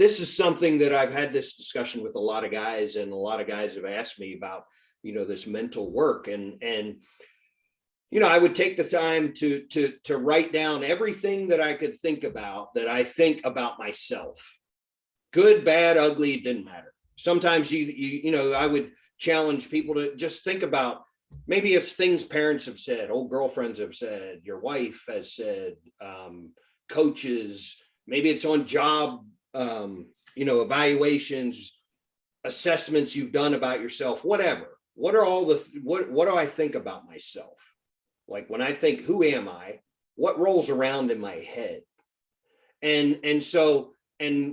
this is something that I've had this discussion with a lot of guys, and a lot of guys have asked me about, this mental work. And I would take the time to write down everything that I could think about, that I think about myself. Good, bad, ugly, it didn't matter. Sometimes I would challenge people to just think about, maybe it's things parents have said, old girlfriends have said, your wife has said, coaches, maybe it's on job, evaluations, assessments you've done about yourself, whatever. What do I think about myself? Like when I think, who am I? What rolls around in my head? And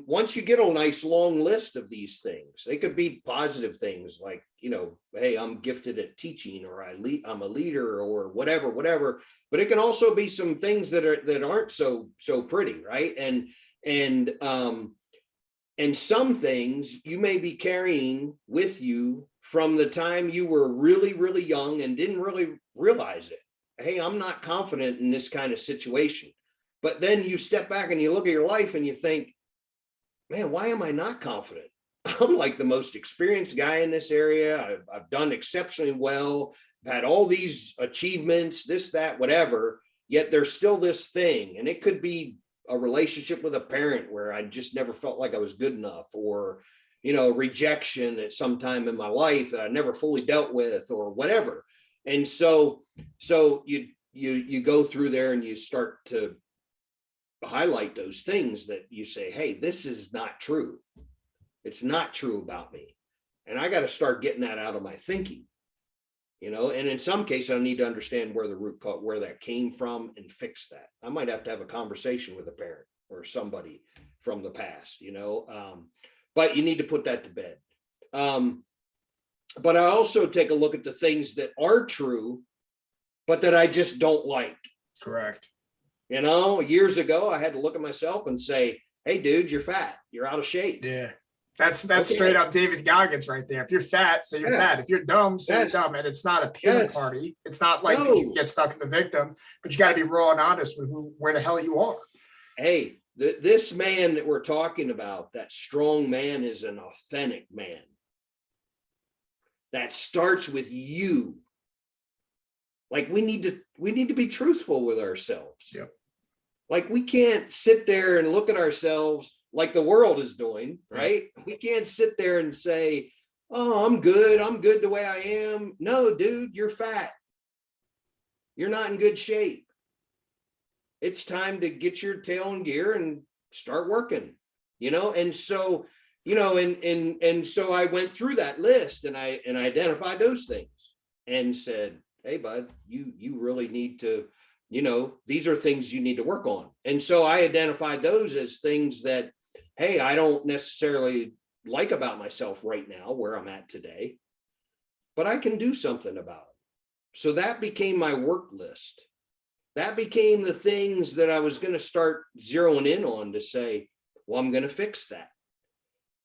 once you get a nice long list of these things, they could be positive things like, hey, I'm gifted at teaching, or I'm a leader, or whatever. But it can also be some things that aren't so pretty, right? And some things you may be carrying with you from the time you were really, really young and didn't really realize it. Hey, I'm not confident in this kind of situation. But then you step back and you look at your life and you think, man, why am I not confident? I'm like the most experienced guy in this area. I've done exceptionally well. I've had all these achievements, this, that, whatever, yet there's still this thing. And it could be a relationship with a parent where I just never felt like I was good enough, or, rejection at some time in my life that I never fully dealt with, or whatever. And so you go through there and you start to highlight those things that you say, hey, this is not true. It's not true about me. And I got to start getting that out of my thinking, and in some cases I need to understand where the root cause, where that came from, and fix that. I might have to have a conversation with a parent or somebody from the past, but you need to put that to bed. But I also take a look at the things that are true, but that I just don't like. Correct. Years ago, I had to look at myself and say, hey, dude, you're fat. You're out of shape. Yeah. That's okay. Straight up David Goggins right there. If you're fat, say you're fat. If you're dumb, say you're dumb. And it's not a pity party. It's not like you get stuck in the victim, but you got to be raw and honest with where the hell you are. Hey, this man that we're talking about, that strong man, is an authentic man. That starts with you. Like we need to be truthful with ourselves. Yep. Like we can't sit there and look at ourselves like the world is doing, right? We can't sit there and say, oh, I'm good the way I am. No, dude, you're fat. You're not in good shape. It's time to get your tail in gear and start working, And so, and so I went through that list and I identified those things and said, hey, bud, you really need to, these are things you need to work on. And so I identified those as things that, hey, I don't necessarily like about myself right now, where I'm at today, but I can do something about it. So that became my work list. That became the things that I was going to start zeroing in on to say, well, I'm going to fix that,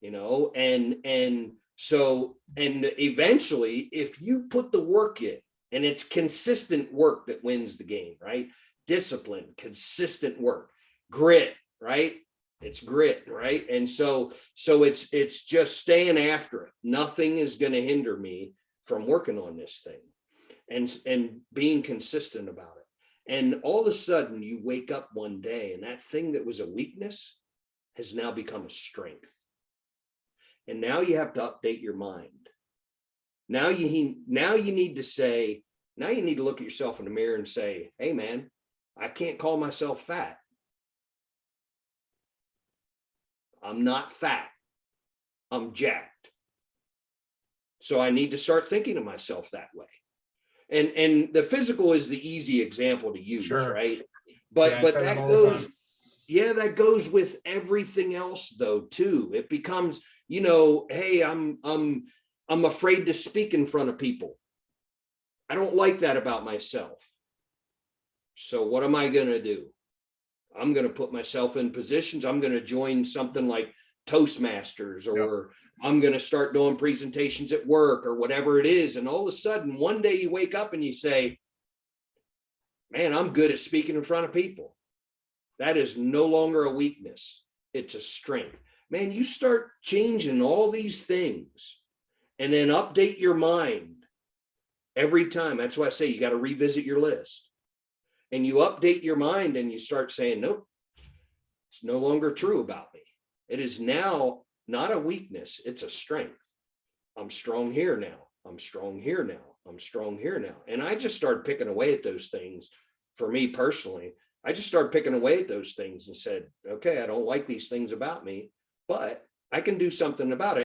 and so eventually, if you put the work in, and it's consistent work that wins the game, right? Discipline, consistent work, grit, right? It's grit, right? And so it's just staying after it. Nothing is going to hinder me from working on this thing and being consistent about it. And all of a sudden you wake up one day and that thing that was a weakness has now become a strength. And now you have to update your mind. Now you need to look at yourself in the mirror and say, hey man, I can't call myself fat. I'm not fat. I'm jacked. So I need to start thinking of myself that way. And the physical is the easy example to use, right? But that goes with everything else though too. It becomes, hey, I'm afraid to speak in front of people. I don't like that about myself. So what am I going to do? I'm going to put myself in positions. I'm going to join something like Toastmasters, or I'm going to start doing presentations at work or whatever it is. And all of a sudden, one day you wake up and you say, man, I'm good at speaking in front of people. That is no longer a weakness. It's a strength. man, you start changing all these things and then update your mind every time. That's why I say you got to revisit your list. And you update your mind and you start saying, nope, it's no longer true about me. It is now not a weakness, it's a strength. I'm strong here now. I'm strong here now. I'm strong here now. And I just started picking away at those things. For me personally, I just started picking away at those things and said, okay, I don't like these things about me, but I can do something about it.